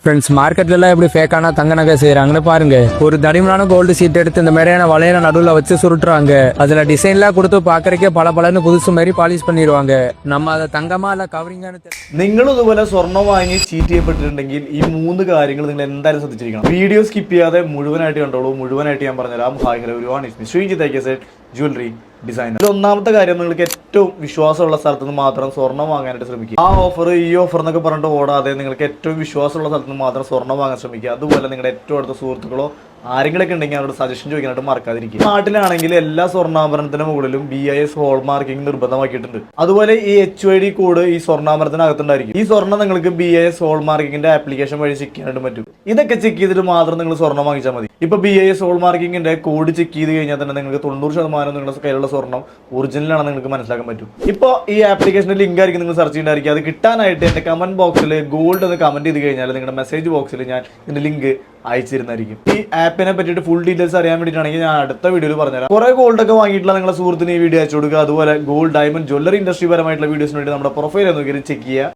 Friends மார்க்கெட்ல எப்படி ஃபேக்கான தங்க நகை செய்யறாங்கன்னு பாருங்க. ஒரு தடிமனான கோல்டு சீட் எடுத்து இந்த மாதிரியான வளையல நடுவில் வச்சு சுருட்டுறாங்க. அதுல டிசைன்லாம் கொடுத்து பாக்குறக்கே பல புதுசு மாதிரி பாலிஷ் பண்ணிடுவாங்க. நம்ம அதை தங்கமா இல்ல കവറിംഗാണ്. നിങ്ങൾ ഇതുപോലെ സ്വർണ്ണം വാങ്ങി ചീറ്റ് ചെയ്യപ്പെട്ടിട്ടുണ്ടെങ്കിൽ ഈ 3 കാര്യങ്ങൾ നിങ്ങൾ എന്തായാലും ശ്രദ്ധിച്ചിരിക്കണം. വീഡിയോ സ്കിപ്പ് ചെയ്യാതെ മുഴുവനായിട്ട് കണ്ടോളൂ. മുഴുവനായിട്ട് ഞാൻ പറഞ്ഞുതരാം. Hi hello everyone, it's me Sreejith jewellery designer. ഒന്നാമത്തെ കാര്യം, നിങ്ങൾക്ക് ഏറ്റവും വിശ്വാസമുള്ള സ്ഥലത്ത് നിന്ന് മാത്രം സ്വർണ്ണം വാങ്ങാനായിട്ട് ശ്രമിക്കുക. ആ ഓഫർ ഈ ഓഫർ എന്നൊക്കെ പറഞ്ഞിട്ട് ഓടാതെ നിങ്ങൾക്ക് ഏറ്റവും വിശ്വാസമുള്ള സ്ഥലത്ത് നിന്ന് മാത്രം സ്വർണ്ണം വാങ്ങാൻ ശ്രമിക്കുക. അതുപോലെ നിങ്ങളുടെ ഏറ്റവും അടുത്ത സുഹൃത്തുക്കളോ ആരെങ്കിലൊക്കെ ഉണ്ടെങ്കിൽ അവരോട് സജഷൻ ചോദിക്കാനായിട്ട് മറക്കാതിരിക്കും. നാട്ടിലാണെങ്കിൽ എല്ലാ സ്വർണ്ണാഭരണത്തിന്റെ മുകളിലും BIS ഹോൾ മാർക്കിംഗ് നിർബന്ധമാക്കിയിട്ടുണ്ട്. അതുപോലെ ഈ HUID കോഡ് ഈ സ്വർണ്ണാഭരണത്തിനകത്തുണ്ടായിരിക്കും. ഈ സ്വർണ്ണം നിങ്ങൾക്ക് BIS ഹോൾ മാർക്കിംഗിന്റെ ആപ്ലിക്കേഷൻ വഴി ചെക്ക് ചെയ്യാനായിട്ട് പറ്റും. ഇതൊക്കെ ചെക്ക് ചെയ്തിട്ട് മാത്രം നിങ്ങൾ സ്വർണ്ണം വാങ്ങിച്ചാൽ മതി. ഇപ്പൊ BIS ഹോൾ മാർക്കിംഗിന്റെ കോഡ് ചെക്ക് ചെയ്ത് കഴിഞ്ഞാൽ തന്നെ നിങ്ങൾക്ക് 90% നിങ്ങളുടെ കയ്യിലുള്ള സ്വർണ്ണം ഒറിജിനൽ ആണെന്ന് നിങ്ങൾക്ക് മനസ്സിലാക്കാൻ പറ്റും. ഇപ്പോൾ ഈ ആപ്ലിക്കേഷന്റെ ലിങ്ക് ആയിരിക്കും നിങ്ങൾ സെർച്ച് ചെയ്യേണ്ടായിരിക്കും. അത് കിട്ടാനായിട്ട് എന്റെ കമന്റ് ബോക്സിൽ ഗോൾഡ് എന്ന് കമന്റ് ചെയ്ത് കഴിഞ്ഞാൽ നിങ്ങളുടെ മെസ്സേജ് ബോക്സിൽ ഞാൻ ഇതിന്റെ ലിങ്ക് അയച്ചിരുന്നായിരിക്കും. ഈ ആപ്പിനെ പറ്റിയിട്ട് ഫുൾ ഡീറ്റെയിൽസ് അറിയാൻ വേണ്ടിയിട്ടാണെങ്കിൽ ഞാൻ അടുത്ത വീഡിയോയിൽ പറഞ്ഞുതരാം. കുറെ ഗോൾഡ് ഒക്കെ വാങ്ങിയിട്ടുള്ള നിങ്ങളുടെ സുഹൃത്തിന് ഈ വീഡിയോ അയച്ചു കൊടുക്കുക. അതുപോലെ ഗോൾഡ്, ഡയമണ്ട്, ജ്വല്ലറി ഇൻഡസ്ട്രി പരമായിട്ടുള്ള വീഡിയോസിന് വേണ്ടി നമ്മുടെ പ്രൊഫൈൽ ഒന്ന് ചെക്ക് ചെയ്യുക.